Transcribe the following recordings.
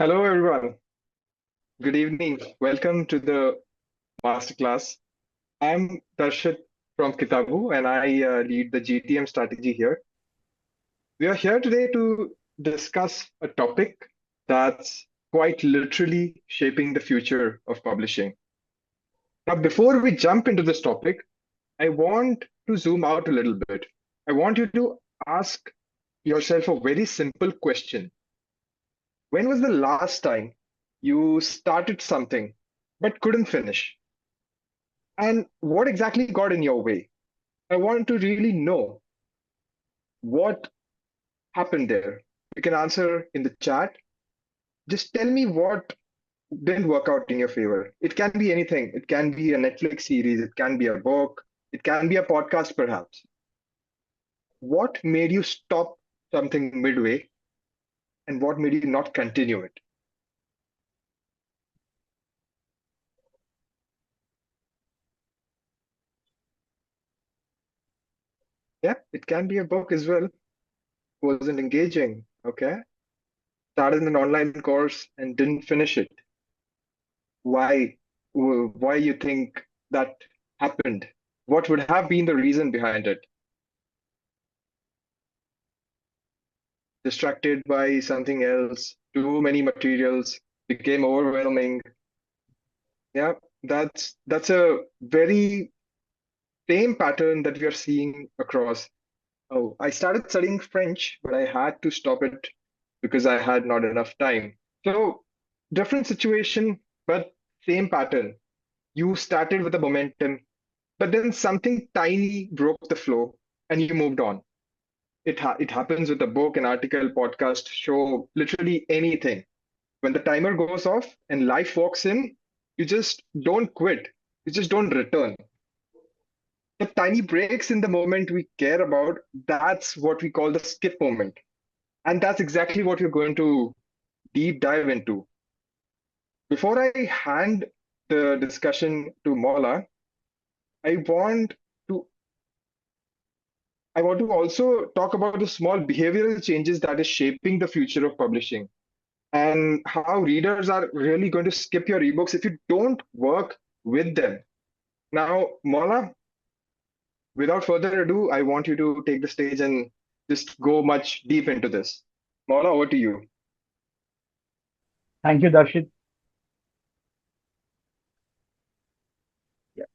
Hello, everyone. Good evening. Welcome to the Masterclass. I'm Darshit from Kitabu, and I lead the GTM strategy here. We are here today to discuss a topic that's quite literally shaping the future of publishing. Now, before we jump into this topic, I want to zoom out a little bit. I want you to ask yourself a very simple question. When was the last time you started something but couldn't finish? And what exactly got in your way? I want to really know what happened there. You can answer in the chat. Just tell me what didn't work out in your favor. It can be anything. It can be a Netflix series, it can be a book, it can be a podcast, perhaps. What made you stop something midway and what made you not continue it? Yeah, it can be a book as well. Wasn't engaging. Okay. Started an online course and didn't finish it. Why? Why you think that happened? What would have been the reason behind it? Distracted by something else, too many materials, became overwhelming. Yeah, that's a very same pattern that we are seeing across. Oh, I started studying French, but I had to stop it because I had not enough time. So different situation, but same pattern. You started with a momentum, but then something tiny broke the flow and you moved on. It happens with a book, an article, podcast, show, literally anything. When the timer goes off and life walks in, you just don't quit. You just don't return. The tiny breaks in the moment we care about, that's what we call the skip moment. And that's exactly what we're going to deep dive into. Before I hand the discussion to Mola, I want to I want to also talk about the small behavioral changes that is shaping the future of publishing and how readers are really going to skip your ebooks if you don't work with them. Now, Mola, without further ado, I want you to take the stage and just go much deep into this. Mola, over to you. Thank you, Darshit. Yeah,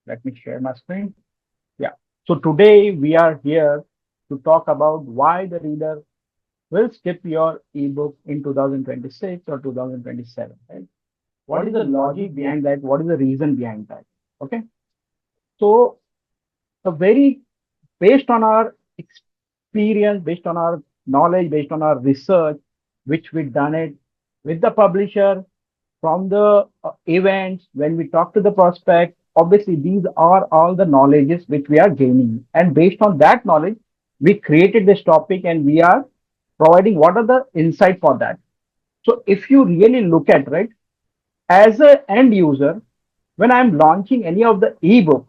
let me share my screen. Yeah. So today we are here to talk about why the reader will skip your ebook in 2026 or 2027, right? What is the logic behind that? What is the reason behind that? Okay. So the very based on our experience, based on our knowledge, based on our research, which we done it with the publisher, from the events, when we talk to the prospect, obviously these are all the knowledges which we are gaining. And based on that knowledge, we created this topic and we are providing what are the insight for that. So if you really look at, right, as an end user, when I'm launching any of the ebook,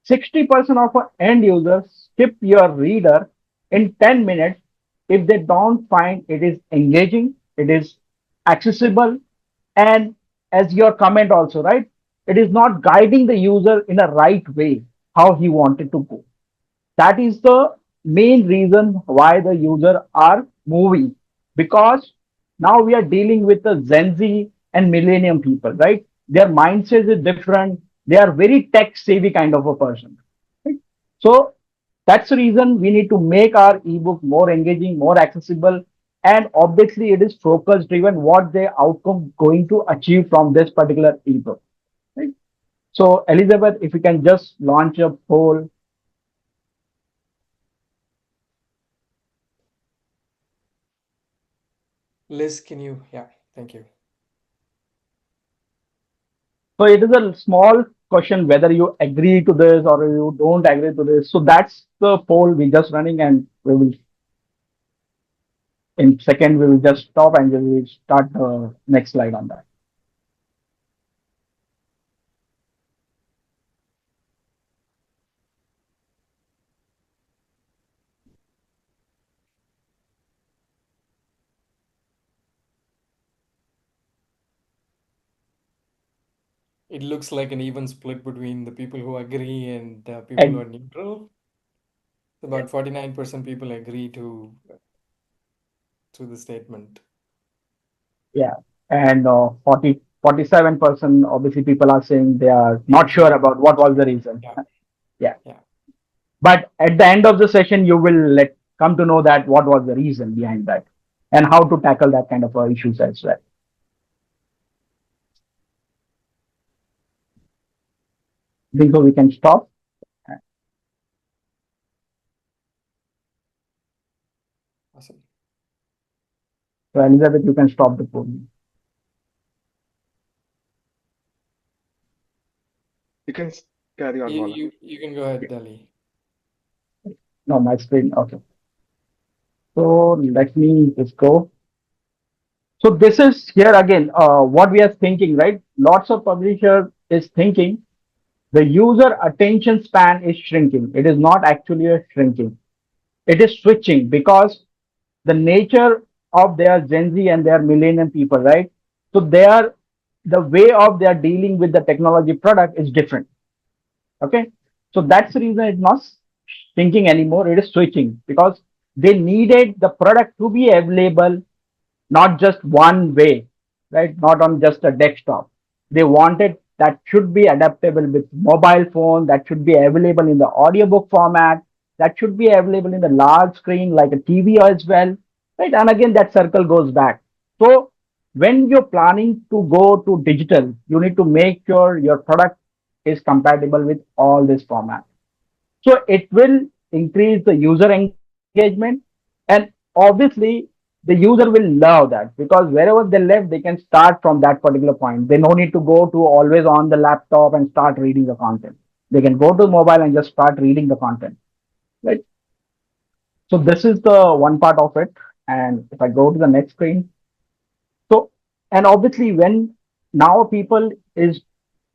60% of our end users skip your reader in 10 minutes if they don't find it is engaging, it is accessible, and as your comment also, right? It is not guiding the user in a right way, how he wanted to go. That is the main reason why the user are moving because now we are dealing with the Gen Z and millennium people, right? Their mindset is different. They are very tech savvy kind of a person. Right? So that's the reason we need to make our ebook more engaging, more accessible, and obviously it is focus driven what the outcome going to achieve from this particular ebook. Right? So Elizabeth, if you can just launch a poll. Liz, can you? Yeah, thank you. So it is a small question whether you agree to this or you don't agree to this. So that's the poll we just running, and we will in second we will just stop and we will start the next slide on that. it looks like an even split between the people who agree and the people who And are neutral. About 49% people agree to the statement. yeah, and 47% obviously people are saying they are not sure Thinking, about what not was the sure. reason. Yeah, Yeah, yeah. but at the end of the session, you will come to know that what was the reason behind that and how to tackle that kind of issues as well. I think so. We can stop. Awesome. So Elizabeth, you can stop the poll. You can carry on, You Mona. you you can go ahead, Delhi. No, my screen. Okay. So let me just go. So this is here again, what we are thinking, right? Lots of publishers is thinking the user attention span is shrinking. It is not actually a shrinking. It is switching because the nature of their Gen Z and their millennium people, right? So the way of they are dealing with the technology product is different. Okay. So that's the reason it's not shrinking anymore. It is switching because they needed the product to be available not just one way, right? Not on just a desktop. They wanted that should be adaptable with mobile phone, that should be available in the audiobook format, that should be available in the large screen like a TV as well, right? And again, that circle goes back. So when you're planning to go to digital, you need to make sure your product is compatible with all this format. So it will increase the user engagement, and obviously the user will love that because wherever they left, they can start from that particular point. They no need to go to always on the laptop and start reading the content. They can go to mobile and just start reading the content, right? So this is the one part of it. And if I go to the next screen, so and obviously when now people is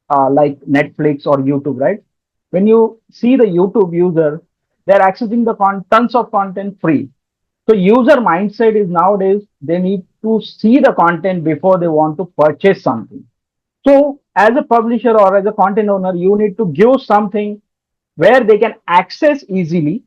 like Netflix or YouTube, right? When you see the YouTube user, they're accessing the tons of content free. So user mindset is nowadays they need to see the content before they want to purchase something. So as a publisher or as a content owner, you need to give something where they can access easily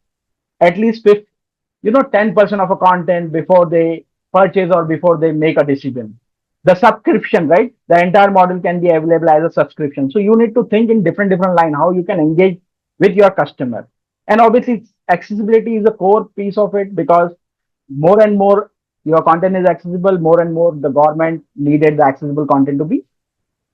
at least 10% of a content before they purchase or before they make a decision. The subscription, right? The entire model can be available as a subscription. So you need to think in different line how you can engage with your customer. And obviously accessibility is a core piece of it because more and more your content is accessible, more and more the government needed the accessible content to be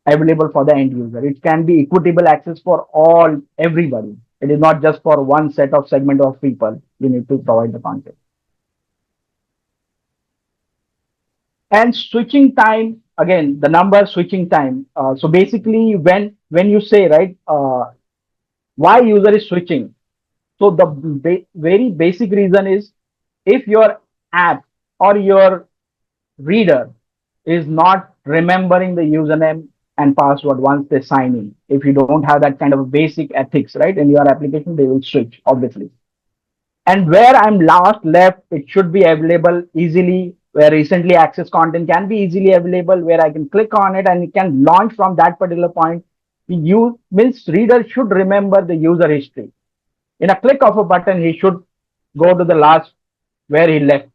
available for the end user. It can be equitable access for all everybody. It is not just for one set of segment of people. You need to provide the content. And switching time again, the number switching time. So basically, when you say right, why user is switching. So the very basic reason is if your app or your reader is not remembering the username and password once they sign in. If you don't have that kind of basic ethics, right, in your application, they will switch, obviously. And where I'm last left, it should be available easily, where recently accessed content can be easily available, where I can click on it and it can launch from that particular point. You means reader should remember the user history. In a click of a button, he should go to the last where he left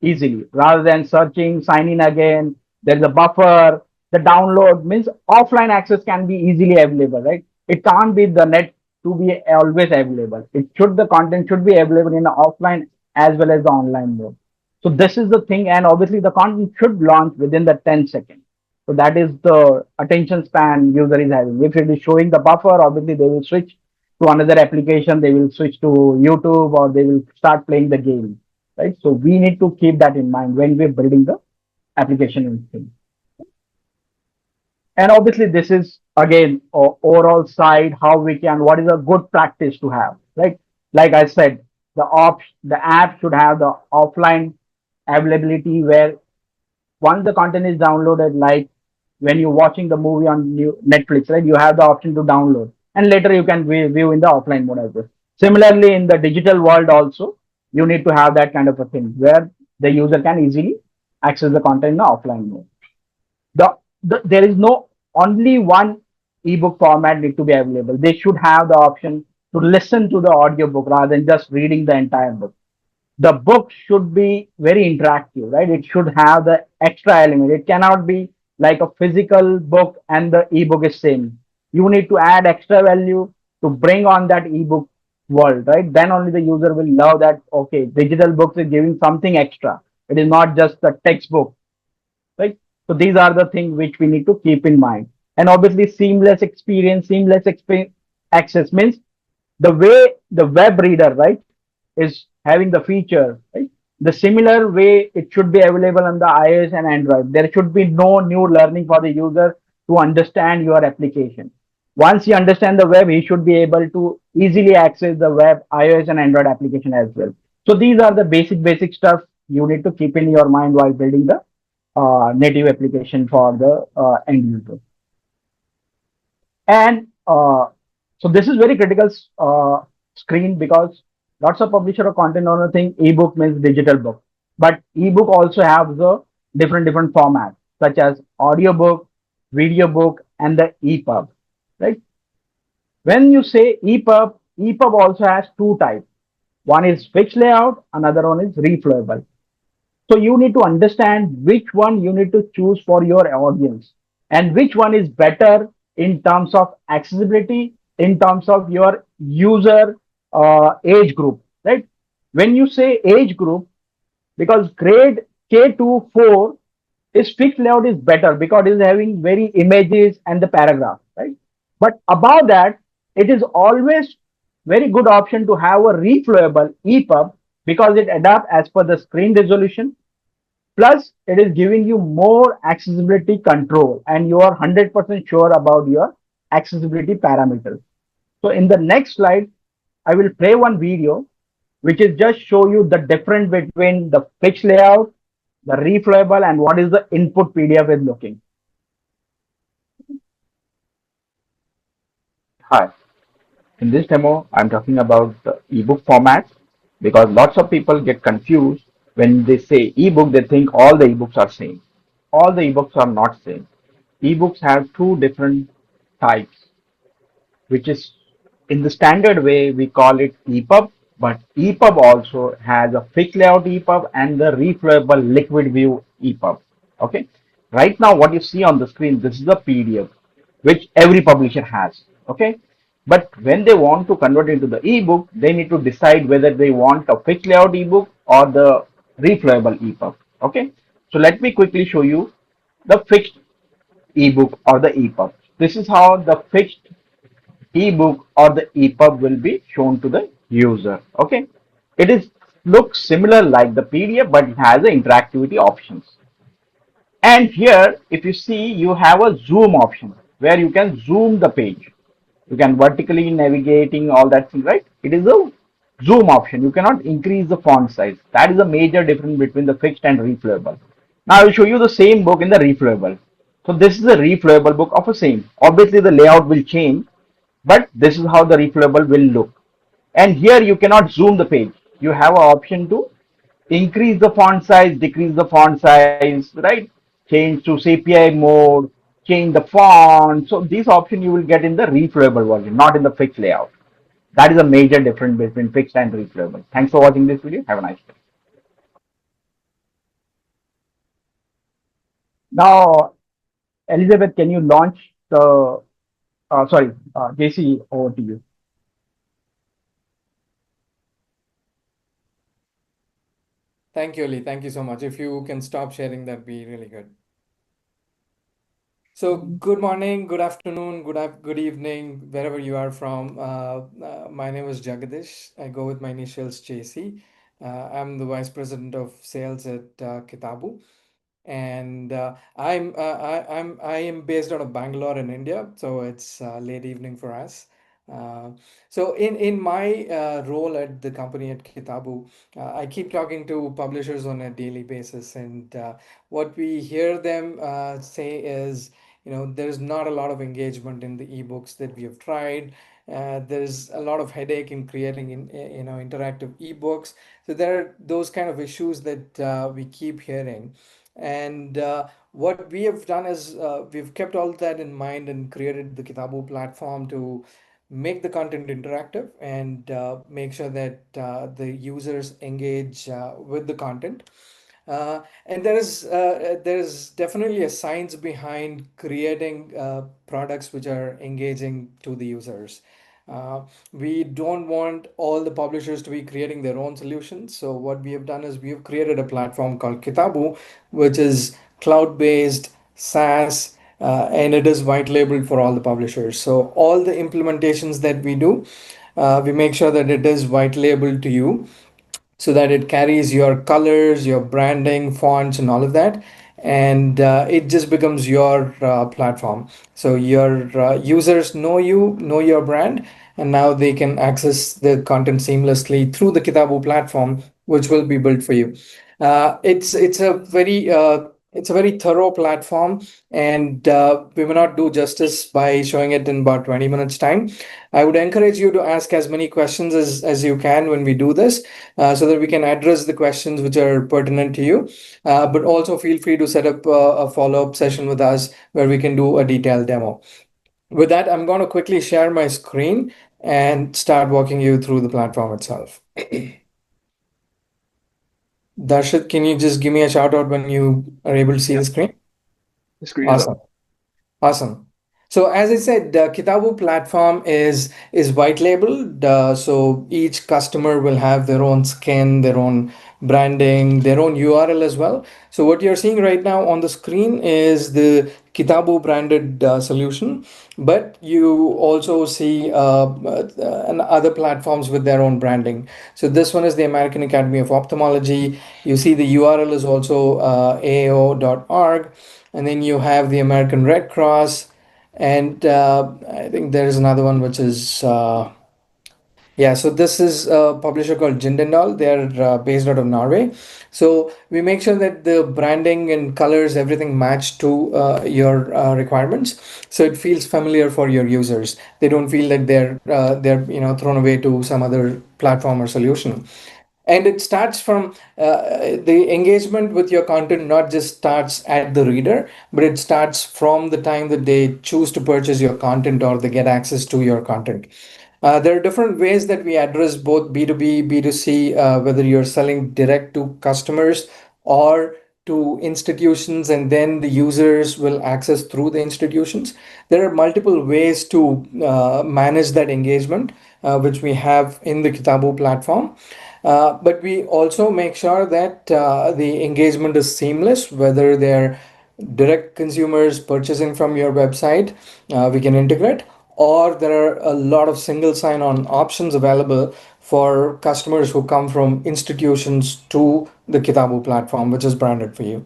easily rather than searching, sign in again. There's a buffer. The download means offline access can be easily available, right? It can't be the net to be always available. The content should be available in the offline as well as the online mode. So this is the thing, and obviously the content should launch within the 10 seconds. So that is the attention span user is having. If it is showing the buffer, obviously they will switch to another application, they will switch to YouTube or they will start playing the game, right? So we need to keep that in mind when we're building the application in thing. And obviously this is again overall side how we can what is a good practice to have, right? Like I said, the app should have the offline availability where once the content is downloaded, like when you're watching the movie on Netflix, right? You have the option to download, and later you can view in the offline mode as well. Similarly, in the digital world, also you need to have that kind of a thing where the user can easily access the content in the offline mode. There is no only one ebook format need to be available. They should have the option to listen to the audiobook rather than just reading the entire book. The book should be very interactive, right? It should have the extra element. It cannot be like a physical book and the ebook is same. You need to add extra value to bring on that ebook world, right? Then only the user will love that. Okay, digital books is giving something extra. It is not just a textbook, right? So these are the things which we need to keep in mind. And obviously, seamless experience access means the way the web reader, right, is having the feature, right? The similar way it should be available on the iOS and Android. There should be no new learning for the user to understand your application. Once he understands the web, he should be able to easily access the web, iOS and Android application as well. So these are the basic stuff you need to keep in your mind while building the native application for the end user. And so this is very critical screen because lots of publisher or content owner think ebook means digital book, but ebook also has the different formats such as audiobook, video book, and the EPUB. Right? When you say EPUB also has two types. One is fixed layout, another one is reflowable. So you need to understand which one you need to choose for your audience and which one is better in terms of accessibility, in terms of your user age group, right? When you say age group, because grade K to 4 is fixed layout is better because it is having very images and the paragraph, right? But above that, it is always very good option to have a reflowable EPUB because it adapts as per the screen resolution. Plus, it is giving you more accessibility control and you are 100% sure about your accessibility parameters. So in the next slide, I will play one video which is just show you the difference between the fixed layout, the reflowable, and what is the input PDF is looking. Hi, in this demo, I'm talking about the ebook format because lots of people get confused when they say ebook, they think all the ebooks are same. All the ebooks are not same. Ebooks have two different types, which is in the standard way we call it EPUB, but EPUB also has a fixed layout EPUB and the reflowable liquid view EPUB. Okay, right now what you see on the screen, this is a PDF which every publisher has. Okay, but when they want to convert into the ebook, they need to decide whether they want a fixed layout ebook or the reflowable EPUB. Okay, so let me quickly show you the fixed ebook or the EPUB. This is how the fixed ebook or the EPUB will be shown to the user. Okay, it is looks similar like the PDF, but it has the interactivity options. And here, if you see, you have a zoom option where you can zoom the page. You can vertically navigating all that thing, right? It is a zoom option. You cannot increase the font size. That is a major difference between the fixed and reflowable. Now I will show you the same book in the reflowable. So this is a reflowable book of the same. Obviously the layout will change, but this is how the reflowable will look. And here you cannot zoom the page. You have an option to increase the font size, decrease the font size, right? Change to CPI mode, change the font. So this option you will get in the reflowable version, not in the fixed layout. That is a major difference between fixed and reflowable. Thanks for watching this video. Have a nice day. Now, Elizabeth, can you launch the, sorry, JC, over to you. Thank you, Ali. Thank you so much. If you can stop sharing, that'd be really good. So, good morning, good afternoon, good evening, wherever you are from. My name is Jagadish. I go with my initials JC. I'm the Vice President of Sales at Kitabu, and I am based out of Bangalore in India, so it's late evening for us. Uh, so in my role at the company at Kitabu, I keep talking to publishers on a daily basis, and what we hear them say is, there's not a lot of engagement in the ebooks that we have tried. There's a lot of headache in creating interactive ebooks. So there are those kind of issues that we keep hearing. And What we have done is we've kept all that in mind and created the Kitabu platform to make the content interactive and make sure that the users engage with the content. And there is definitely a science behind creating products which are engaging to the users. Uh, we don't want all the publishers to be creating their own solutions. So what we have done is we have created a platform called Kitabu, which is cloud-based SaaS, and it is white labeled for all the publishers. So all the implementations that we do, we make sure that it is white labeled to you so that it carries your colors, your branding, fonts, and all of that. And it just becomes your platform. So your users know you, know your brand, and now they can access the content seamlessly through the Kitabu platform, which will be built for you. It's a very thorough platform, and we will not do justice by showing it in about 20 minutes time. I would encourage you to ask as many questions as you can when we do this, so that we can address the questions which are pertinent to you. But also feel free to set up a follow-up session with us where we can do a detailed demo. With that, I'm going to quickly share my screen and start walking you through the platform itself. Darshit, can you just give me a shout out when you are able to see Yeah, the screen? the screen is up. Awesome. Awesome. So as I said, the Kitabu platform is white labeled. So each customer will have their own skin, their own branding, their own URL as well. So what you're seeing right now on the screen is the Kitabu branded solution, but you also see and other platforms with their own branding. So this one is the American Academy of Ophthalmology. You see the URL is also AO.org, and then you have the American Red Cross, and I think there is another one which is yeah. So this is a publisher called Jindendal. They're based out of Norway. So we make sure that the branding and colors, everything match to your requirements, so it feels familiar for your users. They don't feel like they're thrown away to some other platform or solution. And it starts from the engagement with your content not just starts at the reader, but it starts from the time that they choose to purchase your content or they get access to your content. There are different ways that we address both B2B, B2C, whether you're selling direct to customers or to institutions, and then the users will access through the institutions. There are multiple ways to manage that engagement, which we have in the Kitabu platform. But we also make sure that the engagement is seamless, whether they're direct consumers purchasing from your website, we can integrate, or there are a lot of single sign-on options available for customers who come from institutions to the Kitabu platform, which is branded for you.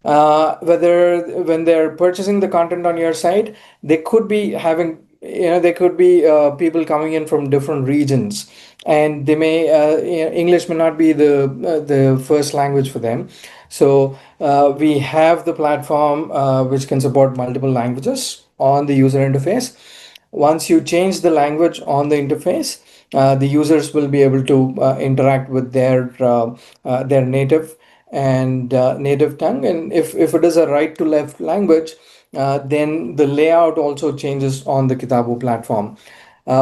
Whether when they're purchasing the content on your site, they could be having, they could be people coming in from different regions, and they may English may not be the first language for them. So we have the platform which can support multiple languages on the user interface. Once you change the language on the interface, the users will be able to interact with their native and native tongue. And if it is a right to left language, then the layout also changes on the Kitabu platform.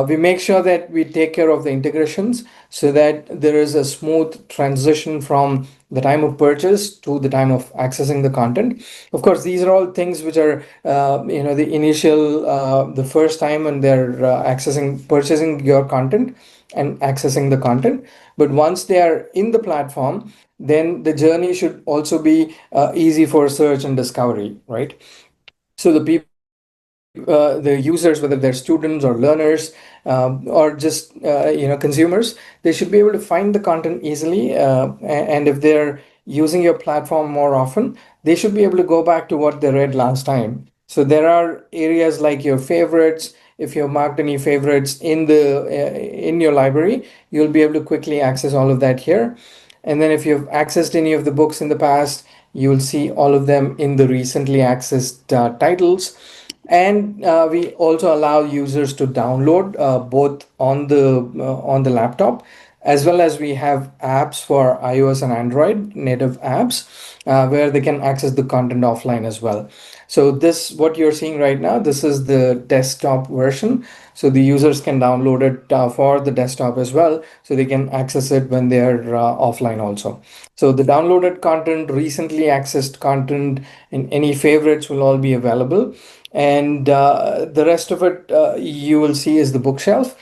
We make sure that we take care of the integrations so that there is a smooth transition from the time of purchase to the time of accessing the content. Of course, these are all things which are, the initial, the first time when they're purchasing your content and accessing the content. But once they are in the platform, then the journey should also be easy for search and discovery, right? So the users, whether they're students or learners, or just consumers, they should be able to find the content easily. And if they're using your platform more often, they should be able to go back to what they read last time. So there are areas like your favorites. If you've marked any favorites in your library, you'll be able to quickly access all of that here. And then if you've accessed any of the books in the past, you will see all of them in the recently accessed titles. And we also allow users to download both on the laptop as well as we have apps for iOS and Android, native apps, where they can access the content offline as well. So this, what you're seeing right now, this is the desktop version. So the users can download it for the desktop as well, so they can access it when they are offline also. So the downloaded content, recently accessed content, and any favorites will all be available. And the rest of it you will see is the bookshelf.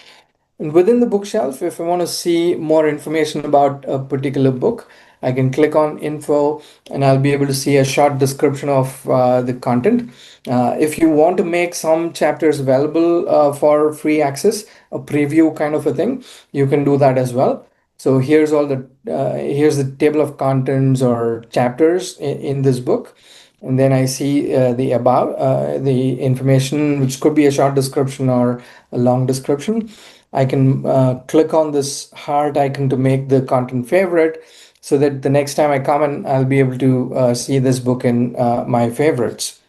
And within the bookshelf, if I want to see more information about a particular book, I can click on info and I'll be able to see a short description of the content. If you want to make some chapters available for free access, a preview kind of a thing, you can do that as well. So here's the table of contents or chapters in this book, and then I see the information, which could be a short description or a long description. I can click on this heart icon to make the content favorite, so that the next time I come in, I'll be able to see this book in my favorites.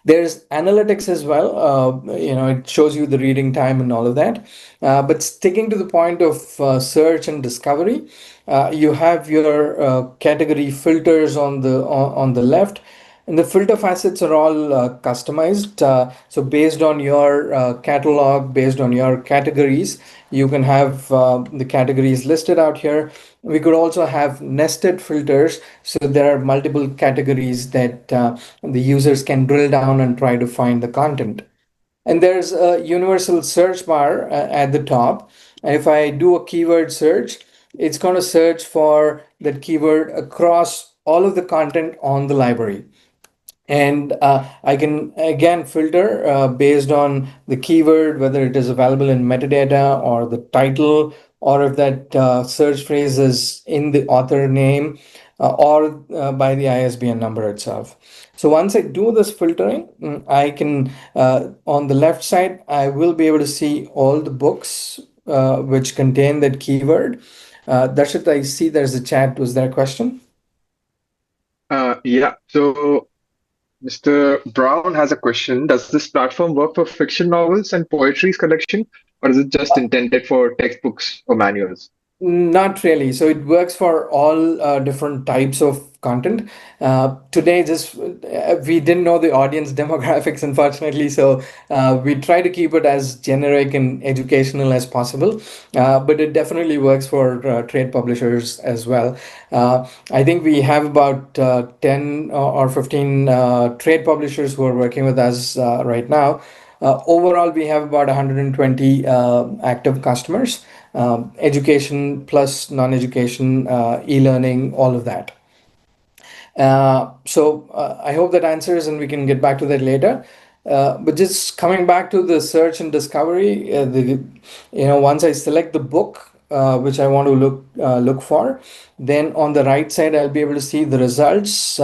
There's analytics as well. It shows you the reading time and all of that. But sticking to the point of search and discovery, you have your category filters on the left, and the filter facets are all customized. So based on your catalog, based on your categories, you can have the categories listed out here. We could also have nested filters, so there are multiple categories that the users can drill down and try to find the content. And there's a universal search bar at the top. And if I do a keyword search, it's going to search for that keyword across all of the content on the library. And I can again filter based on the keyword, whether it is available in metadata or the title, or if that search phrase is in the author name, or by the ISBN number itself. So once I do this filtering, I can, on the left side, I will be able to see all the books which contain that keyword. Darshit, I see there's a chat. Was there a question? Yeah. So Mr. Brown has a question. Does this platform work for fiction novels and poetry's collection, or is it just intended for textbooks or manuals? Not really. So it works for all different types of content. Today, just we didn't know the audience demographics, unfortunately. So we try to keep it as generic and educational as possible. But it definitely works for trade publishers as well. I think we have about 10 or 15 trade publishers who are working with us right now. Overall, we have about 120 active customers, education plus non-education, e-learning, all of that. I hope that answers, and we can get back to that later. But just coming back to the search and discovery, once I select the book which I want to look for, then on the right side I'll be able to see the results.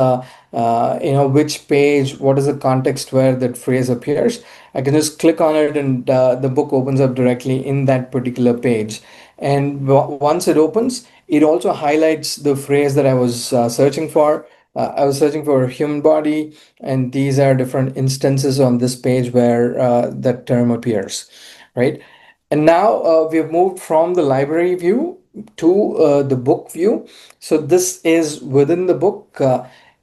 Which page, what is the context where that phrase appears. I can just click on it, and the book opens up directly in that particular page. And once it opens, it also highlights the phrase that I was searching for. I was searching for human body, and these are different instances on this page where that term appears, right? And now we have moved from the library view to the book view. So this is within the book,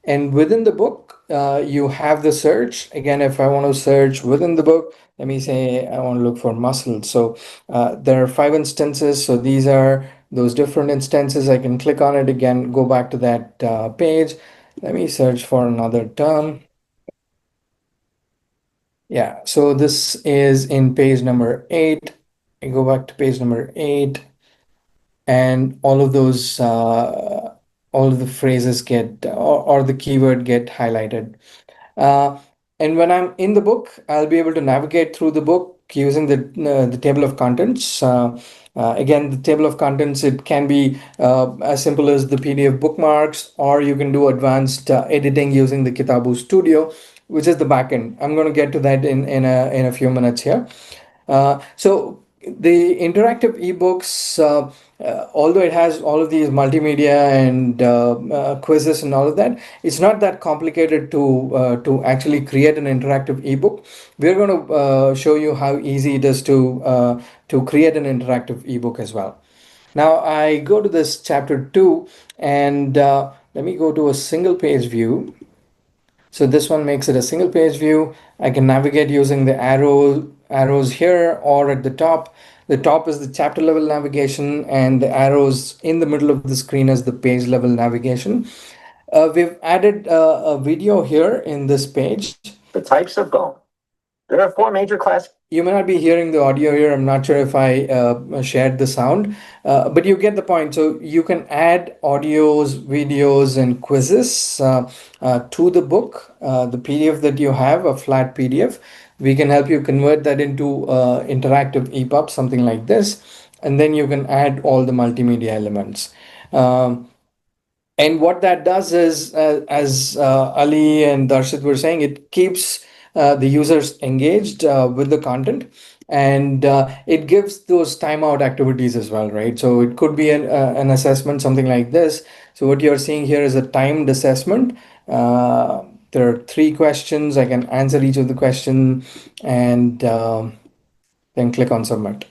and within the book, you have the search. Again, if I want to search within the book, let me say I want to look for muscles. So there are 5 instances. So these are those different instances. I can click on it again, go back to that page. Let me search for another term. Yeah, so this is in page number 8. I go back to page number 8, and all of those, all of the phrases get, or the keyword get highlighted. Uh, and when I'm in the book, I'll be able to navigate through the book using the table of contents. Again, the table of contents, it can be as simple as the PDF bookmarks, or you can do advanced editing using the Kitabu Studio, which is the backend. I'm going to get to that in a few minutes here. So the interactive ebooks, although it has all of these multimedia and quizzes and all of that, it's not that complicated to actually create an interactive ebook. We're going to show you how easy it is to create an interactive ebook as well. Now I go to this chapter 2, and let me go to a single page view. So this one makes it a single page view. I can navigate using the arrows here or at the top. The top is the chapter level navigation, and the arrows in the middle of the screen is the page level navigation. We've added a video here in this page. The types of bone. There are four major classes. You may not be hearing the audio here. I'm not sure if I shared the sound, but you get the point. So you can add audios, videos, and quizzes to the book, the PDF that you have, a flat PDF. We can help you convert that into interactive EPUB, something like this, and then you can add all the multimedia elements. And what that does is, as Ali and Darshit were saying, it keeps the users engaged with the content, and it gives those timeout activities as well, right? So it could be an assessment, something like this. So what you're seeing here is a timed assessment. There are 3 questions. I can answer each of the question, and then click on submit.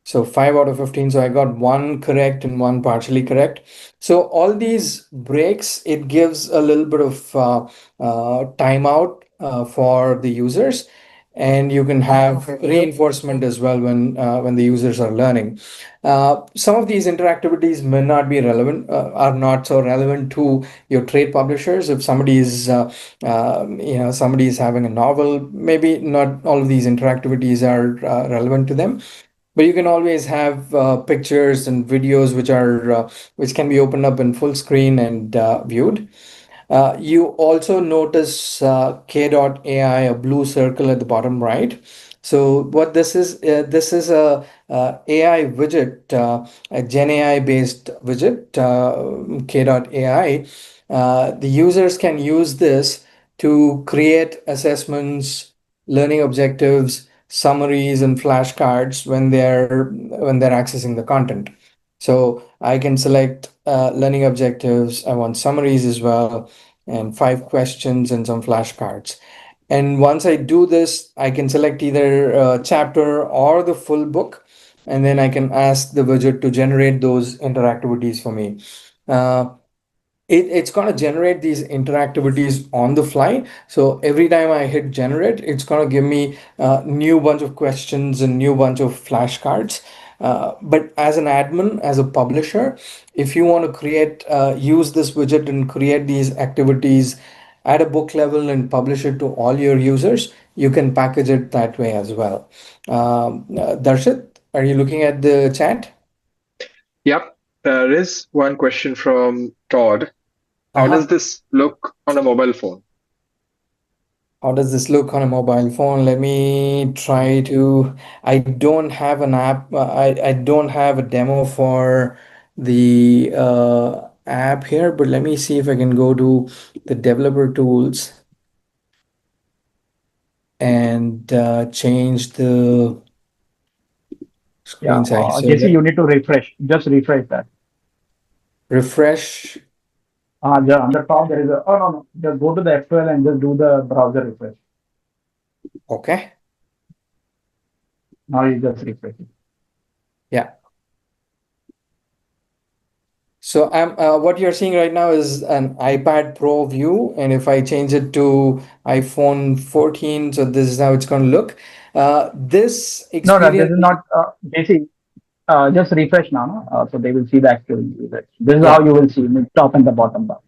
So 5 out of 15. So I got 1 correct and 1 partially correct. So all these breaks, it gives a little bit of timeout for the users, and you can have reinforcement as well when the users are learning. Some of these interactivities may not be relevant, are not so relevant to your trade publishers. If somebody is, somebody is having a novel, maybe not all of these interactivities are relevant to them, but you can always have pictures and videos which can be opened up in full screen and viewed. You also notice K.AI, a blue circle at the bottom right. So what this is a AI widget, a Gen AI based widget, K.AI. The users can use this to create assessments, learning objectives, summaries, and flashcards when they're accessing the content. So I can select learning objectives. I want summaries as well, and 5 questions and some flashcards. And once I do this, I can select either a chapter or the full book, and then I can ask the widget to generate those interactivities for me. Uh, it's going to generate these interactivities on the fly. So every time I hit generate, it's going to give me a new bunch of questions and new bunch of flashcards. But as an admin, as a publisher, if you want to use this widget and create these activities at a book level and publish it to all your users, you can package it that way as well. Darshit, are you looking at the chat? Yep. There is one question from Todd. How Uh-huh. does this look on a mobile phone? How does this look on a mobile phone? Let me try to. I don't have an app. I don't have a demo for the app here, but let me see if I can go to the developer tools and change the Yeah, screen size. So Jesse, you need to refresh. Just refresh that. refresh. On the top there is a. Oh no, no. Just go to the F12 and just do the browser refresh. Okay. Now you just refresh it. Yeah. So what you're seeing right now is an iPad Pro view, and if I change it to iPhone 14, so this is how it's going to look. This No, no, this experience, is not. Jesse, just refresh now. No? So they will see the actual usage. This is how yeah, you will see in the top and the bottom bar.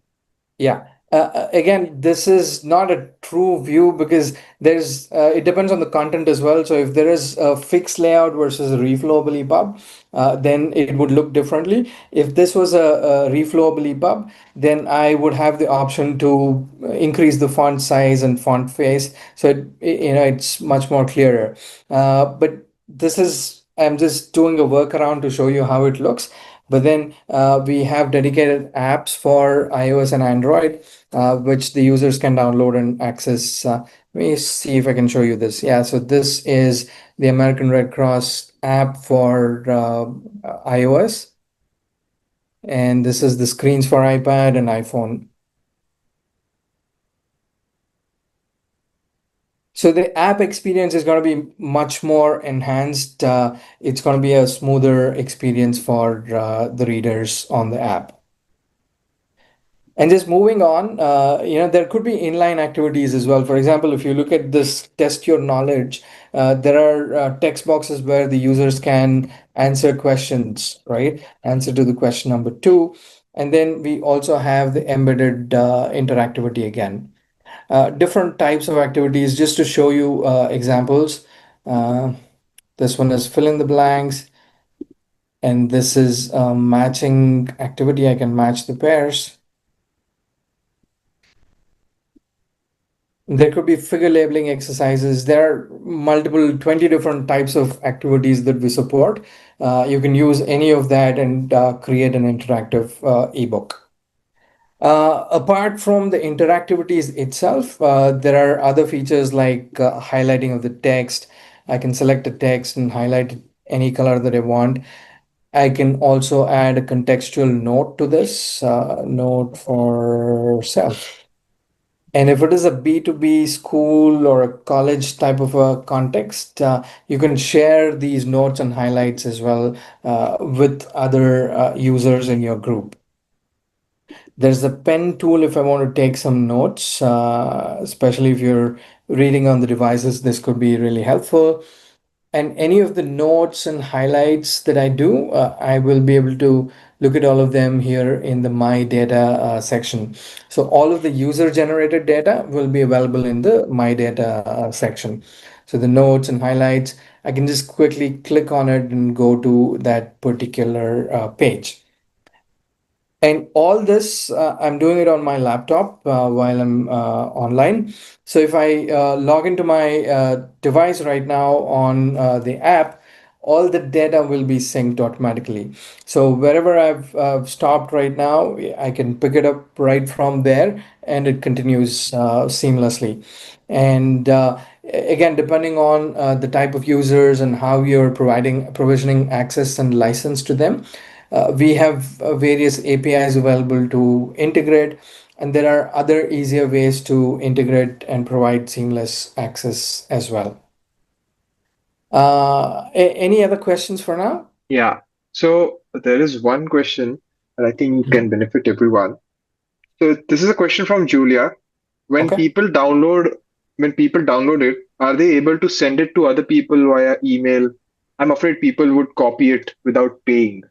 yeah. Again, this is not a true view because it depends on the content as well. So if there is a fixed layout versus a reflowable EPUB, then it would look differently. If this was a reflowable EPUB, then I would have the option to increase the font size and font face. So it's much more clearer. But I'm just doing a workaround to show you how it looks. But then we have dedicated apps for iOS and Android, which the users can download and access. Let me see if I can show you this. Yeah, so this is the American Red Cross app for iOS, and this is the screens for iPad and iPhone. So the app experience is going to be much more enhanced. It's going to be a smoother experience for the readers on the app. And just moving on, there could be inline activities as well. For example, if you look at this test your knowledge, there are text boxes where the users can answer questions, right? Answer to the question number two. And then we also have the embedded interactivity again. Different types of activities, just to show you examples. Uh, this one is fill in the blanks, and this is a matching activity. I can match the pairs. There could be figure labeling exercises. There are multiple 20 different types of activities that we support. You can use any of that and create an interactive ebook. Apart from the interactivities itself, there are other features like highlighting of the text. I can select a text and highlight it any color that I want. I can also add a contextual note to this, note for self. And if it is a B2B school or a college type of a context, you can share these notes and highlights as well with other users in your group. There's a pen tool if I want to take some notes, especially if you're reading on the devices, this could be really helpful. And any of the notes and highlights that I do, I will be able to look at all of them here in the My Data section. So all of the user generated data will be available in the My Data section. So the notes and highlights, I can just quickly click on it and go to that particular page. And all this, I'm doing it on my laptop while I'm online. So if I log into my device right now on the app, all the data will be synced automatically. So wherever I've stopped right now, I can pick it up right from there and it continues seamlessly. And again, depending on the type of users and how you're provisioning access and license to them, we have various APIs available to integrate, and there are other easier ways to integrate and provide seamless access as well. Any other questions for now? Yeah. So there is one question that I think can benefit everyone. So this is a question from Julia. When Okay. people download when people download it, are they able to send it to other people via email? I'm afraid people would copy it without paying.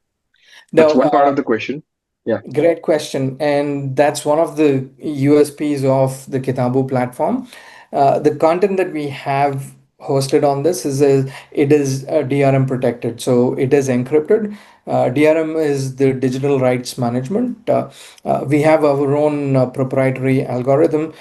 That's Now, one part of the question. Yeah. great question. And that's one of the USPs of the Kitabu platform. The content that we have hosted on this it is DRM protected. So it is encrypted. DRM is the digital rights management. We have our own proprietary algorithm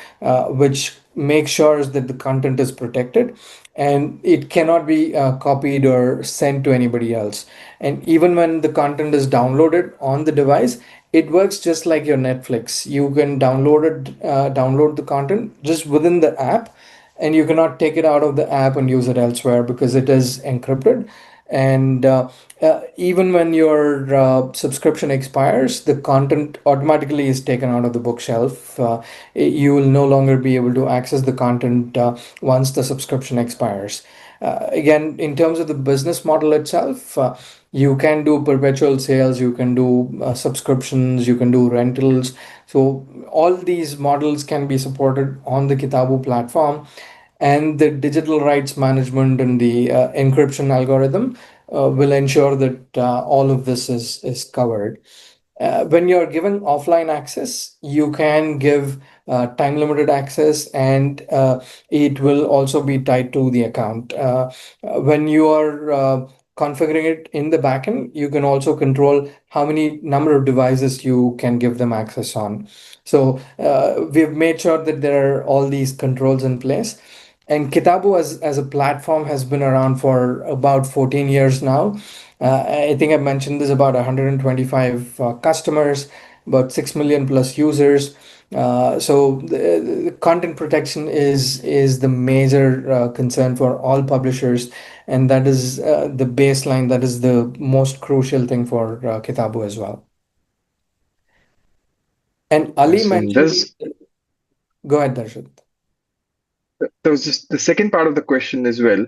which makes sure that the content is protected and it cannot be copied or sent to anybody else. And even when the content is downloaded on the device, it works just like your Netflix. You can download the content just within the app, and you cannot take it out of the app and use it elsewhere because it is encrypted. And even when your subscription expires, the content automatically is taken out of the bookshelf. You will no longer be able to access the content once the subscription expires. Again, in terms of the business model itself, you can do perpetual sales, you can do subscriptions, you can do rentals. So all these models can be supported on the Kitabu platform, and the digital rights management and the encryption algorithm will ensure that all of this is covered. When you're given offline access, you can give time limited access, and it will also be tied to the account. When you are configuring it in the backend, you can also control how many number of devices you can give them access on. So we've made sure that there are all these controls in place. And Kitabu as a platform has been around for about 14 years now. I think I mentioned this, about 125 customers, about 6 million plus users. So the content protection is the major concern for all publishers, and that is the baseline. That is the most crucial thing for Kitabu as well. And Ali Yes, and mentioned, there's go ahead, Darshit. There was just the second part of the question as well.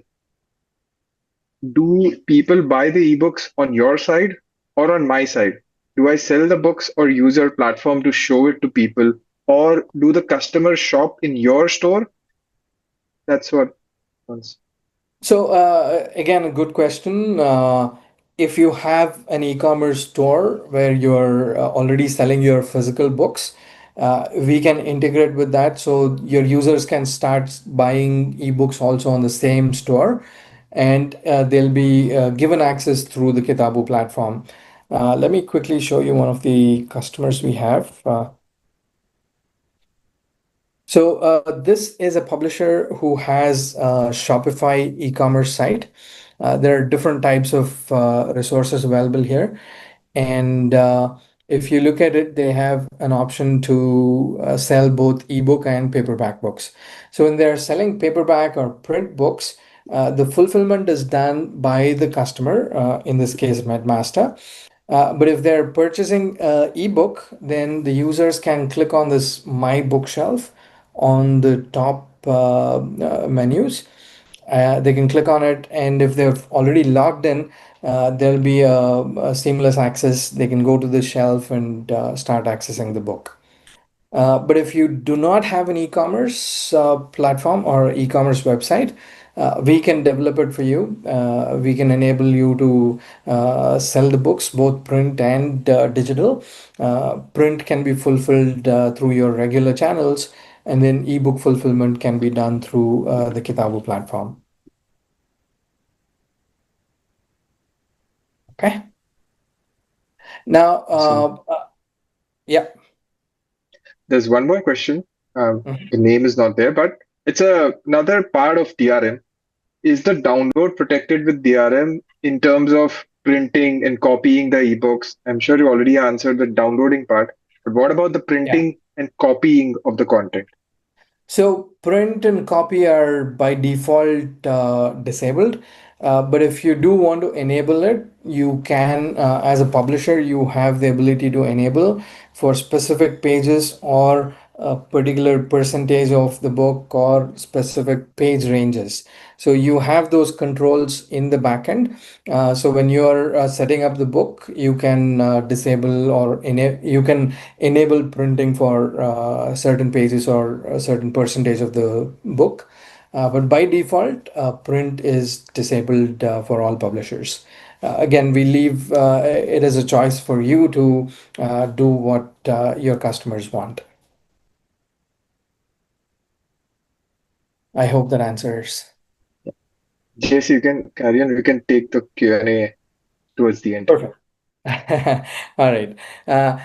Do people buy the ebooks on your side or on my side? Do I sell the books or use your platform to show it to people? Or do the customers shop in your store? That's what once. So again, a good question. If you have an e-commerce store where you're already selling your physical books, we can integrate with that, so your users can start buying ebooks also on the same store, and they'll be given access through the Kitabu platform. Let me quickly show you one of the customers we have. So this is a publisher who has a Shopify e-commerce site. There are different types of resources available here. And if you look at it, they have an option to sell both ebook and paperback books. So when they're selling paperback or print books, the fulfillment is done by the customer, in this case, MedMaster. But if they're purchasing ebook, then the users can click on this My Bookshelf on the top menus. They can click on it, and if they've already logged in, there'll be a seamless access. They can go to the shelf and start accessing the book. But if you do not have an e-commerce platform or e-commerce website, we can develop it for you. We can enable you to sell the books, both print and digital. Print can be fulfilled through your regular channels, and then ebook fulfillment can be done through the Kitabu platform. Okay. Now, Awesome. yeah. There's one more question. Mhm. The name is not there, but it's another part of DRM. Is the download protected with DRM in terms of printing and copying the ebooks? I'm sure you already answered the downloading part, but what about the Yeah. printing and copying of the content? So print and copy are by default disabled. But if you do want to enable it, you can, as a publisher, you have the ability to enable for specific pages or a particular percentage of the book or specific page ranges. So you have those controls in the backend. So when you're setting up the book, you can disable or you can enable printing for certain pages or a certain percentage of the book. But by default, print is disabled for all publishers. Again, we leave it as a choice for you to do what your customers want. I hope that answers. Jess, you can carry on. We can take the Q&A towards the end. Perfect. All right. Uh,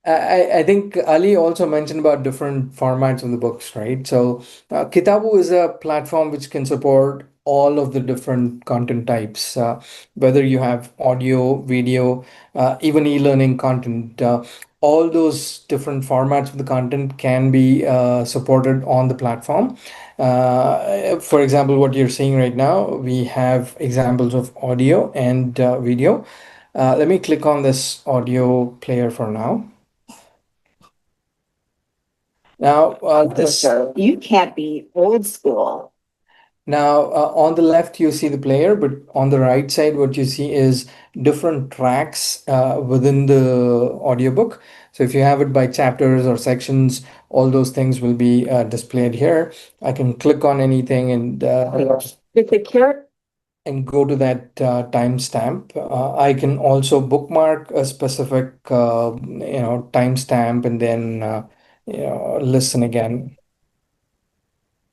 I think Ali also mentioned about different formats of the books, right? So Kitabu is a platform which can support all of the different content types, whether you have audio, video, even e-learning content. All those different formats of the content can be supported on the platform. For example, what you're seeing right now, we have examples of audio and video. Let me click on this audio player for now. Now, You can't be old school. now on the left, you see the player, but on the right side, what you see is different tracks within the audiobook. So if you have it by chapters or sections, all those things will be displayed here. I can click on anything and If the character and go to that timestamp. I can also bookmark a specific, timestamp and then, listen again.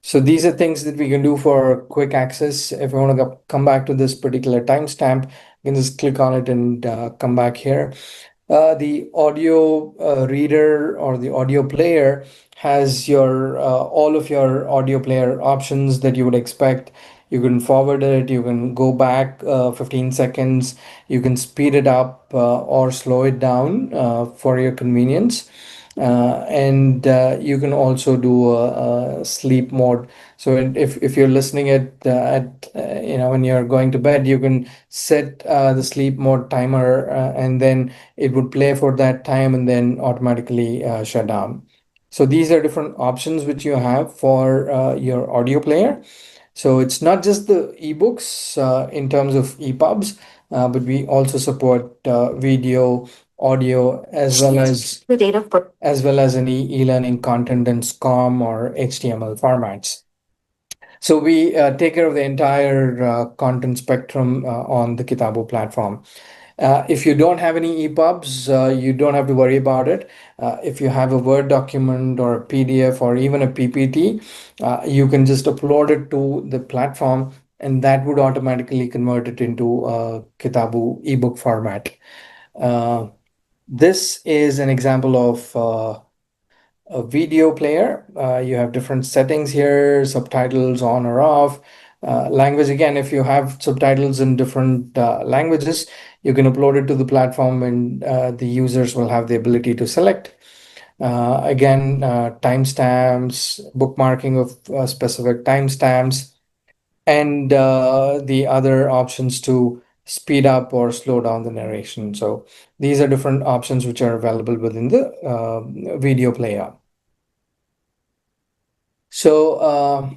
So these are things that we can do for quick access. If I want to come back to this particular timestamp, you can just click on it and come back here. The audio reader or the audio player has your all of your audio player options that you would expect. You can forward it, you can go back 15 seconds, you can speed it up or slow it down for your convenience. And you can also do a sleep mode. So if you're listening when you're going to bed, you can set the sleep mode timer, and then it would play for that time and then automatically shut down. So these are different options which you have for your audio player. So it's not just the ebooks in terms of EPUBs, but we also support video, audio, The data for as well as any e-learning content in SCOM or HTML formats. So we take care of the entire content spectrum on the Kitabo platform. If you don't have any EPUBs, you don't have to worry about it. If you have a Word document or a PDF or even a PPT, you can just upload it to the platform and that would automatically convert it into a Kitabu ebook format. This is an example of a video player. You have different settings here, subtitles on or off. Language, again, if you have subtitles in different languages, you can upload it to the platform and the users will have the ability to select. Again, timestamps, bookmarking of specific timestamps, and the other options to speed up or slow down the narration. So these are different options which are available within the video player. So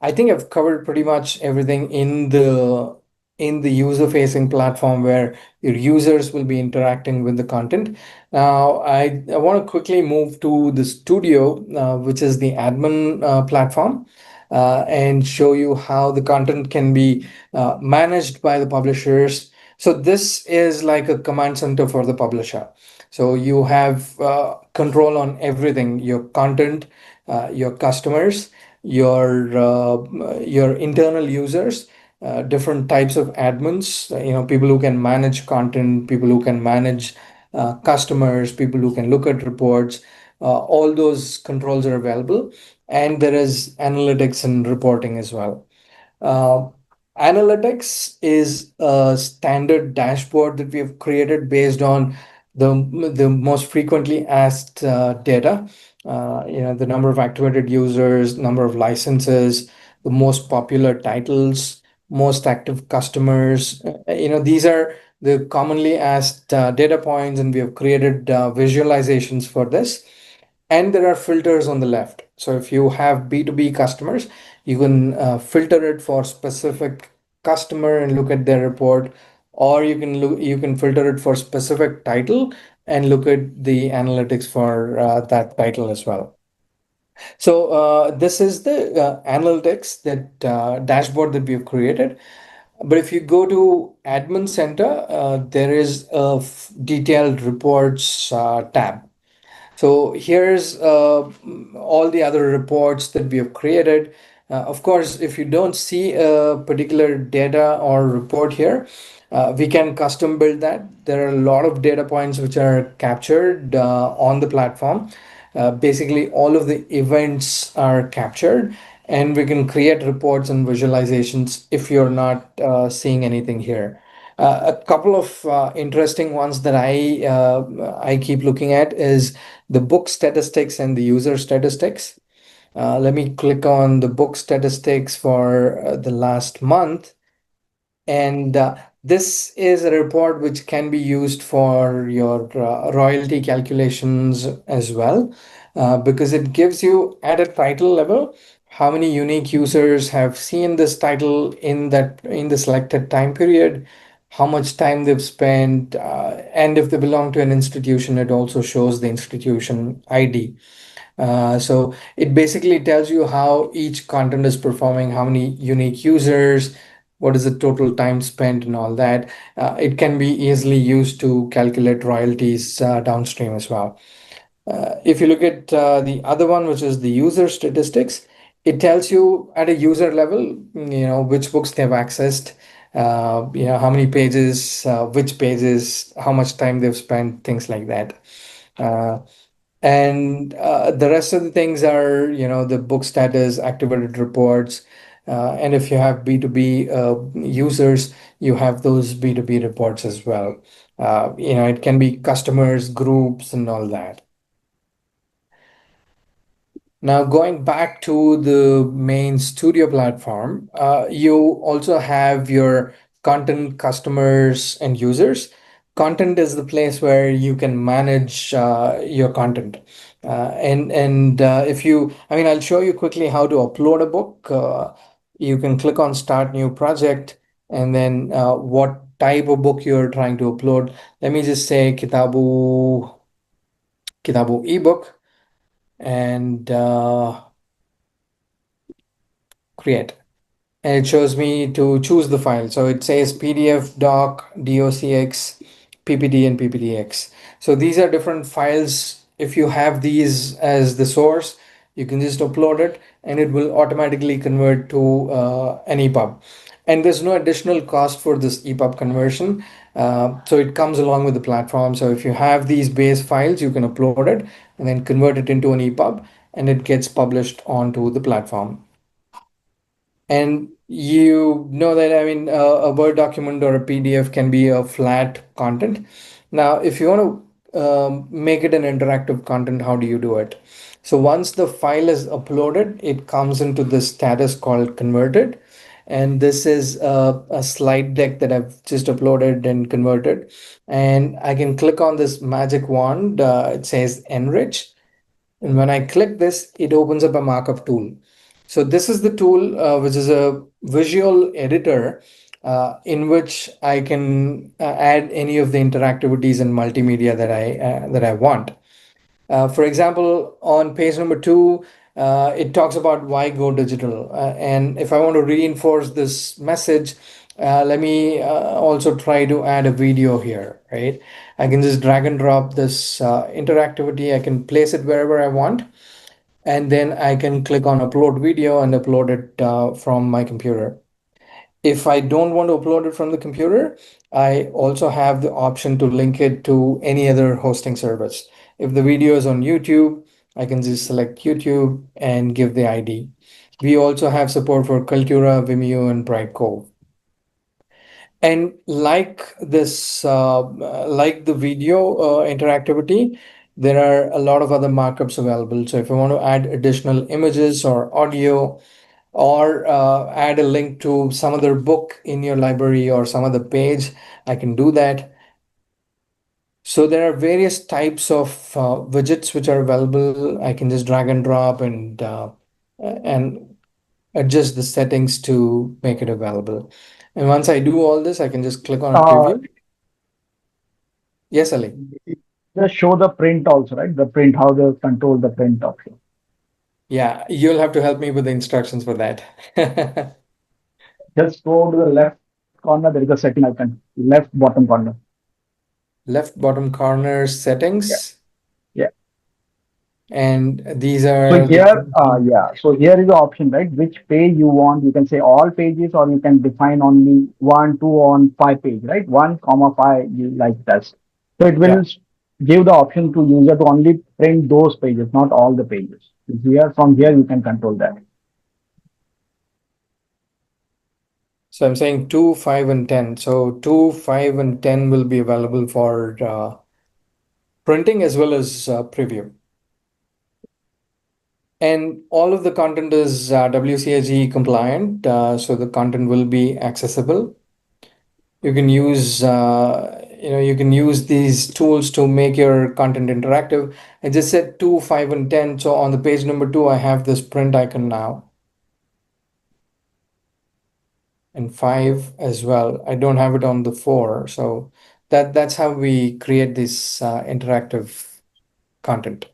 I think I've covered pretty much everything in the user-facing platform where your users will be interacting with the content. Now, I want to quickly move to the studio, which is the admin platform, and show you how the content can be managed by the publishers. So this is like a command center for the publisher. So you have control on everything, your content, your customers, your internal users, different types of admins, people who can manage content, people who can manage customers, people who can look at reports. All those controls are available, and there is analytics and reporting as well. Uh, Analytics is a standard dashboard that we have created based on the most frequently asked data. The number of activated users, number of licenses, the most popular titles, most active customers. These are the commonly asked data points, and we have created visualizations for this. And there are filters on the left. So if you have B2B customers, you can filter it for specific customer and look at their report, or you can filter it for specific title and look at the analytics for that title as well. So this is the analytics, that dashboard that we've created. But if you go to Admin Center, there is a detailed reports tab. So here's all the other reports that we have created. Of course, if you don't see a particular data or report here, we can custom build that. There are a lot of data points which are captured on the platform. Basically, all of the events are captured, and we can create reports and visualizations if you're not seeing anything here. A couple of interesting ones that I keep looking at is the book statistics and the user statistics. Let me click on the book statistics for the last month. And this is a report which can be used for your royalty calculations as well, because it gives you at a title level how many unique users have seen this title in the selected time period, how much time they've spent, and if they belong to an institution, it also shows the institution ID. So it basically tells you how each content is performing, how many unique users, what is the total time spent, and all that. It can be easily used to calculate royalties downstream as well. If you look at the other one, which is the user statistics, it tells you at a user level, which books they've accessed, how many pages, which pages, how much time they've spent, things like that. And the rest of the things are, the book status, activated reports, and if you have B2B users, you have those B2B reports as well. It can be customers, groups, and all that. Now, going back to the main studio platform, you also have your content, customers, and users. Content is the place where you can manage your content. And if you, I mean, I'll show you quickly how to upload a book. You can click on Start New Project, and then what type of book you're trying to upload. Let me just say Kitabu ebook, and create. And it shows me to choose the file. So it says PDF, doc, docx, PPT, and PPTX. So these are different files. If you have these as the source, you can just upload it and it will automatically convert to an EPUB. And there's no additional cost for this EPUB conversion. So it comes along with the platform. So if you have these base files, you can upload it and then convert it into an EPUB, and it gets published onto the platform. And you know that, I mean, a Word document or a PDF can be a flat content. Now, if you want to make it an interactive content, how do you do it? So once the file is uploaded, it comes into this status called converted. And this is a slide deck that I've just uploaded and converted. And I can click on this magic wand. It says enrich. And when I click this, it opens up a markup tool. So this is the tool which is a visual editor in which I can add any of the interactivities and multimedia that I want. For example, on page number 2, it talks about why go digital. And if I want to reinforce this message, let me also try to add a video here, right? I can just drag and drop this interactivity. I can place it wherever I want, and then I can click on upload video and upload it from my computer. If I don't want to upload it from the computer, I also have the option to link it to any other hosting service. If the video is on YouTube, I can just select YouTube and give the ID. We also have support for Kaltura, Vimeo, and Brightcove. And like the video interactivity, there are a lot of other markups available. So if I want to add additional images or audio, or add a link to some other book in your library or some other page, I can do that. So there are various types of widgets which are available. I can just drag and drop and adjust the settings to make it available. And once I do all this, I can just click on Uh, preview. Yes, Ali. just show the print also, right? The print, how they control the print option. Yeah, you'll have to help me with the instructions for that. Just go to the left corner, there is a setting icon, left bottom corner. Left bottom corner Yeah, settings. yeah. And these So are the here, yeah. So here is the option, right? Which page you want. You can say all pages, or you can define only 1, 2 on 5 page, right? 1, comma 5, you like that. So it yeah. will give the option to user to only print those pages, not all the pages. Here, from here, you can control that. So I'm saying 2, 5, and 10. So 2, 5, and 10 will be available for printing as well as preview. And all of the content is WCAG compliant, so the content will be accessible. You can use you can use these tools to make your content interactive. I just said 2, 5, and 10. So on the page number 2, I have this print icon now. And 5 as well. I don't have it on the 4. So that's how we create this interactive content.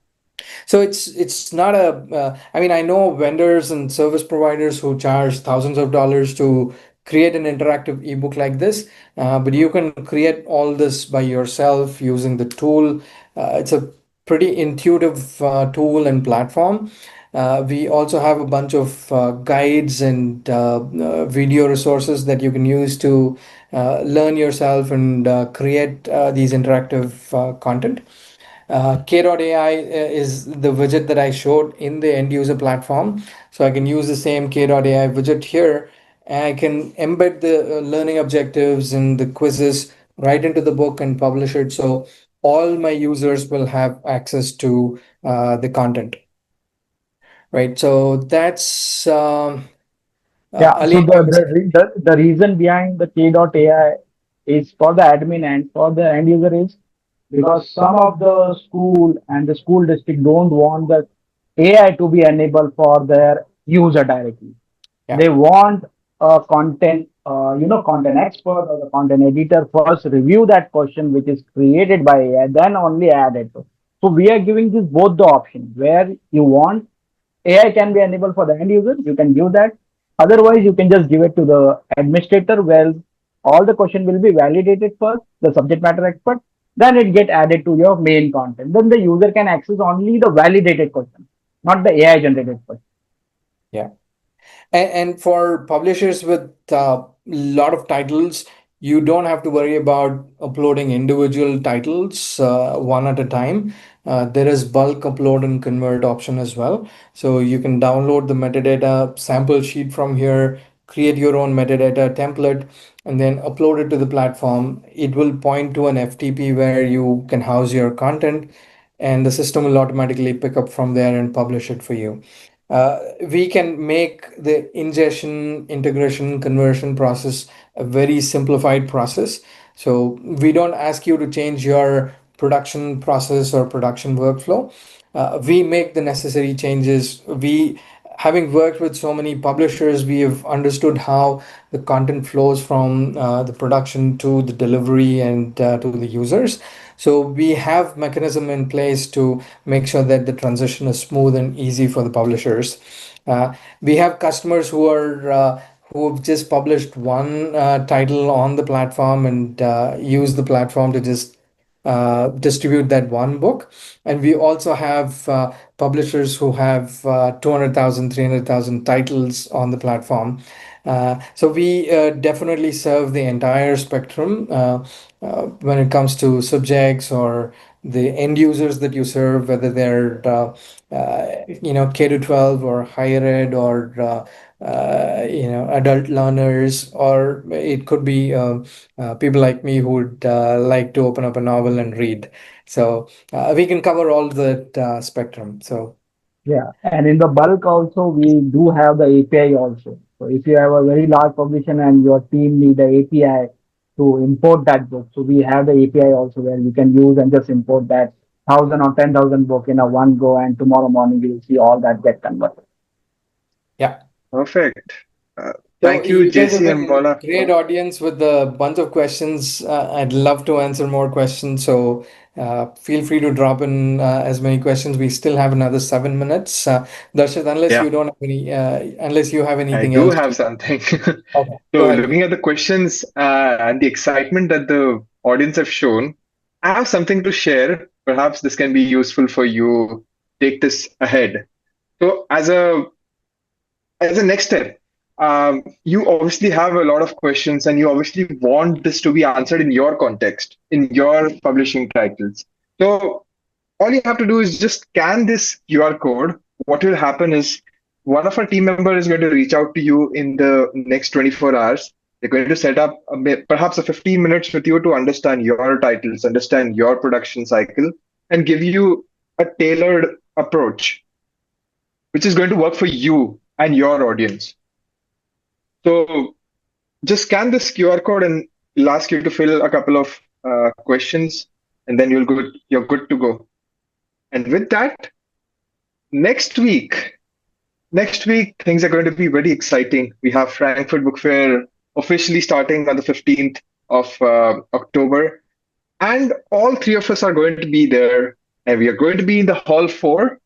So it's not a I mean, I know vendors and service providers who charge thousands of dollars to create an interactive ebook like this, but you can create all this by yourself using the tool. It's a pretty intuitive tool and platform. We also have a bunch of guides and video resources that you can use to learn yourself and create these interactive content. K.AI is the widget that I showed in the end user platform. So I can use the same K.AI widget here, and I can embed the learning objectives and the quizzes right into the book and publish it. So all my users will have access to the content, right? So that's Yeah. So Ali. I was the reason behind the K.AI is for the admin and for the end user is because some of the school and the school district don't want the AI to be enabled for their user directly. Yeah. They want a content, content expert or the content editor first review that question which is created by AI, then only add it. So we are giving this both the options where you want AI can be enabled for the end user, you can give that. Otherwise, you can just give it to the administrator where all the question will be validated first, the subject matter expert, then it get added to your main content. Then the user can access only the validated question, not the AI generated question. Yeah. And for publishers with a lot of titles, you don't have to worry about uploading individual titles one at a time. There is bulk upload and convert option as well. So you can download the metadata sample sheet from here, create your own metadata template, and then upload it to the platform. It will point to an FTP where you can house your content, and the system will automatically pick up from there and publish it for you. We can make the ingestion, integration, conversion process a very simplified process. So we don't ask you to change your production process or production workflow. We make the necessary changes. Having worked with so many publishers, we have understood how the content flows from the production to the delivery and to the users. So we have mechanism in place to make sure that the transition is smooth and easy for the publishers. We have customers who have just published one title on the platform and use the platform to just distribute that one book. And we also have publishers who have 200,000, 300,000 titles on the platform. So we definitely serve the entire spectrum when it comes to subjects or the end users that you serve, whether they're K to 12 or higher ed or adult learners, or it could be people like me who would like to open up a novel and read. So we can cover all that spectrum. So Yeah, and in the bulk also, we do have the API also. So if you have a very large publication and your team need the API to import that book, so we have the API also where you can use and just import that 1,000 or 10,000 book in a one go, and tomorrow morning you will see all that get converted. yeah. Perfect. So Thank you, you guys have JC and been Mola. great audience with a bunch of questions. I'd love to answer more questions. So feel free to drop in as many questions. We still have another 7 minutes. Darshit, unless Yeah, you don't have any, unless you have I anything do else. have something. Okay, go So, ahead. looking at the questions and the excitement that the audience have shown, I have something to share. Perhaps this can be useful for you. Take this ahead. So, as a next step, you obviously have a lot of questions, and you obviously want this to be answered in your context, in your publishing titles. So, all you have to do is just scan this QR code. What will happen is one of our team members is going to reach out to you in the next 24 hours. They're going to set up perhaps a 15 minutes with you to understand your titles, understand your production cycle, and give you a tailored approach, which is going to work for you and your audience. So just scan this QR code and it'll ask you to fill a couple of questions, and then you're good to go. And with that, next week, things are going to be very exciting. We have Frankfurt Book Fair officially starting on the 15th of October. And all three of us are going to be there. And we are going to be in the Hall 4.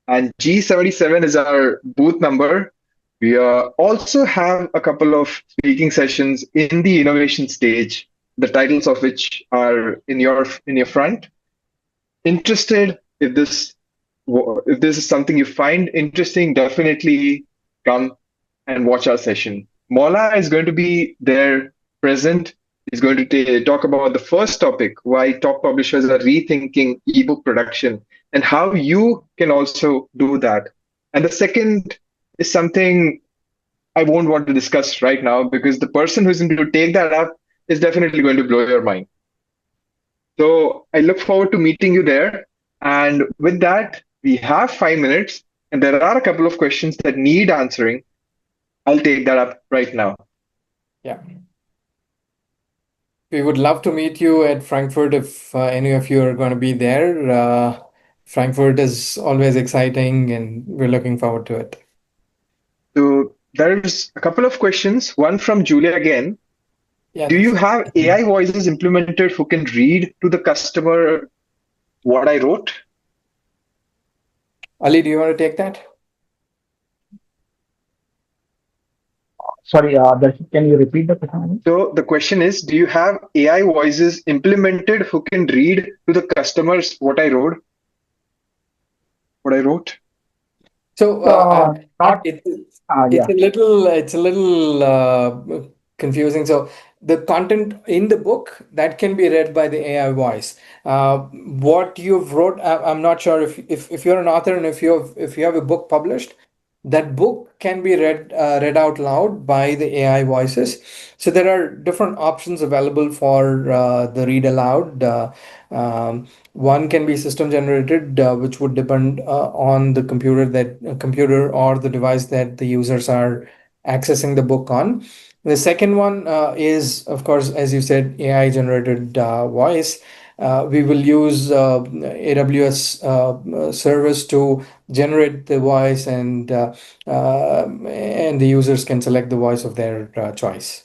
And G77 is our booth number. We also have a couple of speaking sessions in the innovation stage, the titles of which are in your front. Interested? If this is something you find interesting, definitely come and watch our session. Mola is going to be there present. He's going to talk about the first topic, why top publishers are rethinking ebook production and how you can also do that. And the second is something I won't want to discuss right now because the person who's going to take that up is definitely going to blow your mind. So I look forward to meeting you there. And with that, we have 5 minutes, and there are a couple of questions that need answering. I'll take that up right now. Yeah. We would love to meet you at Frankfurt if any of you are going to be there. Frankfurt is always exciting, and we're looking forward to it. So there's a couple of questions. One from Julia again. Yeah, Do you have AI voices implemented who can read to the customer what I wrote? Ali, do you want to take that? Sorry, Darshit, can you repeat the question? So the question is, do you have AI voices implemented who can read to the customers what I wrote? What I wrote? So Not, yeah. it's a little confusing. So the content in the book that can be read by the AI voice. What you've wrote, I'm not sure if you're an author and if you have a book published, that book can be read out loud by the AI voices. So there are different options available for the read aloud. One can be system generated, which would depend on the computer or the device that the users are accessing the book on. The second one is, of course, as you said, AI generated voice. We will use AWS service to generate the voice, and the users can select the voice of their choice.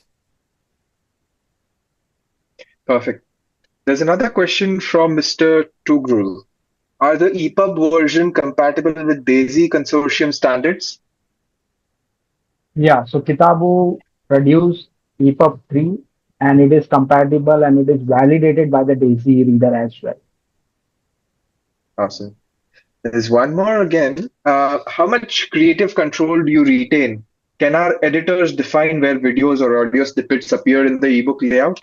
Perfect. There's another question from Mr. Tugrul. Are the EPUB version compatible with DAISY consortium standards? Yeah, so Kitabu produced EPUB 3 and it is compatible and it is validated by the DAISY reader as well. Awesome. There's one more again. How much creative control do you retain? Can our editors define where videos or audio snippets appear in the ebook layout?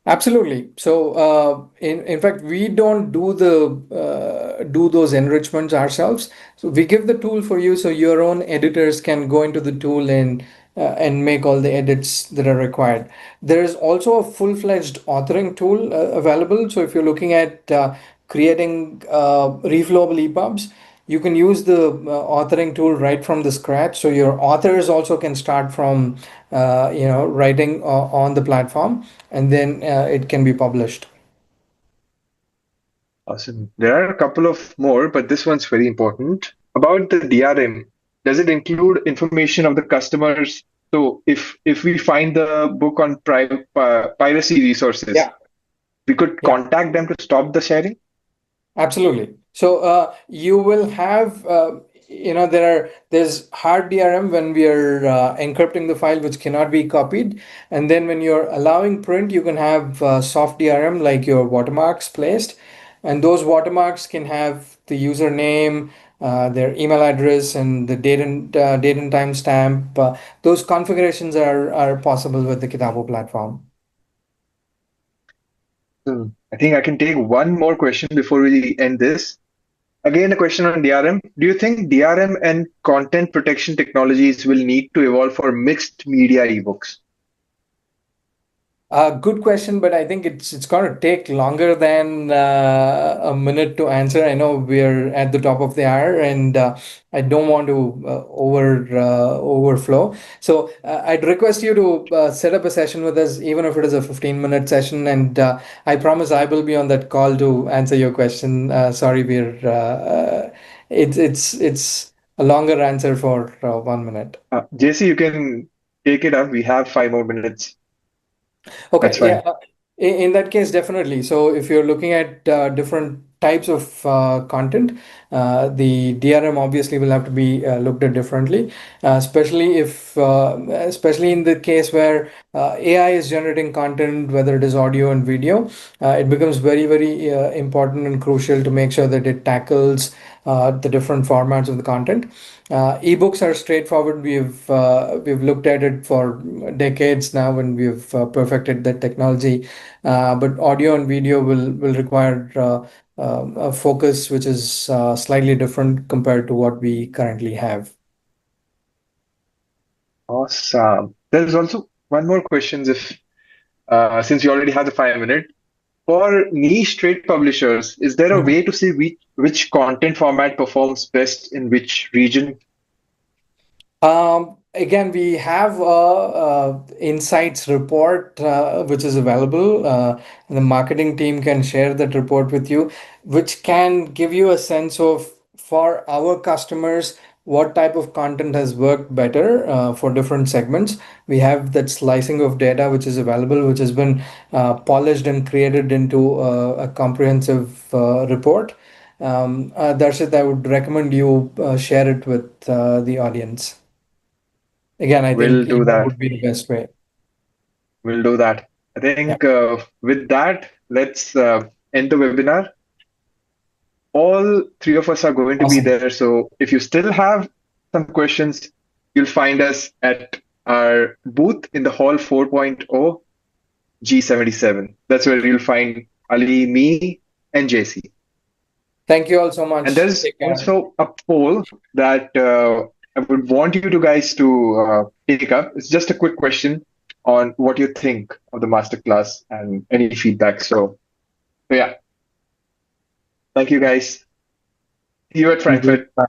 Absolutely. So, in fact, we don't do those enrichments ourselves. So we give the tool for you, so your own editors can go into the tool and make all the edits that are required. There is also a full-fledged authoring tool available. So if you're looking at creating reflowable EPUBs, you can use the authoring tool right from the scratch. So your authors also can start from writing on the platform, and then it can be published. Awesome. There are a couple of more, but this one's very important. About the DRM, does it include information of the customers? So if we find the book on piracy resources, Yeah. we could contact them to stop the sharing? Absolutely. So you will have, there's hard DRM when we are encrypting the file, which cannot be copied. And then when you're allowing print, you can have soft DRM, like your watermarks placed. And those watermarks can have the username, their email address, and the date and time stamp. Those configurations are possible with the Kitabo platform. I think I can take one more question before we end this. Again, a question on DRM. Do you think DRM and content protection technologies will need to evolve for mixed media ebooks? Good question, but I think it's going to take longer than a minute to answer. I know we're at the top of the hour, and I don't want to overflow. So I'd request you to set up a session with us, even if it is a 15-minute session, and I promise I will be on that call to answer your question. Sorry, it's a longer answer for 1 minute. JC, you can take it up. We have 5 more minutes. Okay, That's fine. yeah. In that case, definitely. So if you're looking at different types of content, the DRM obviously will have to be looked at differently, especially in the case where AI is generating content, whether it is audio and video. It becomes very, very important and crucial to make sure that it tackles the different formats of the content. Ebooks are straightforward. We've looked at it for decades now, and we've perfected that technology. But audio and video will require a focus which is slightly different compared to what we currently have. Awesome. There's also one more question, since you already have the 5 minute. For niche trade publishers, is there a way to see which content format performs best in which region? again, we have a insights report which is available. And the marketing team can share that report with you, which can give you a sense of, for our customers, what type of content has worked better for different segments. We have that slicing of data which is available, which has been polished and created into a comprehensive report. Darshit, I would recommend you share it with the audience. Again, I We'll think do email that. would be the best way. We'll do that. I Yeah. think with that, let's end the webinar. All three of us are going to be Awesome. there. So if you still have some questions, you'll find us at our booth in the hall 4.0 G77. That's where you'll find Ali, me, and JC. Thank you all so And much. there's Take care. also a poll that I would want you guys to take up. It's just a quick question on what you think of the masterclass and any feedback. So yeah, thank you guys. See you at Thank you. Frankfurt. Bye.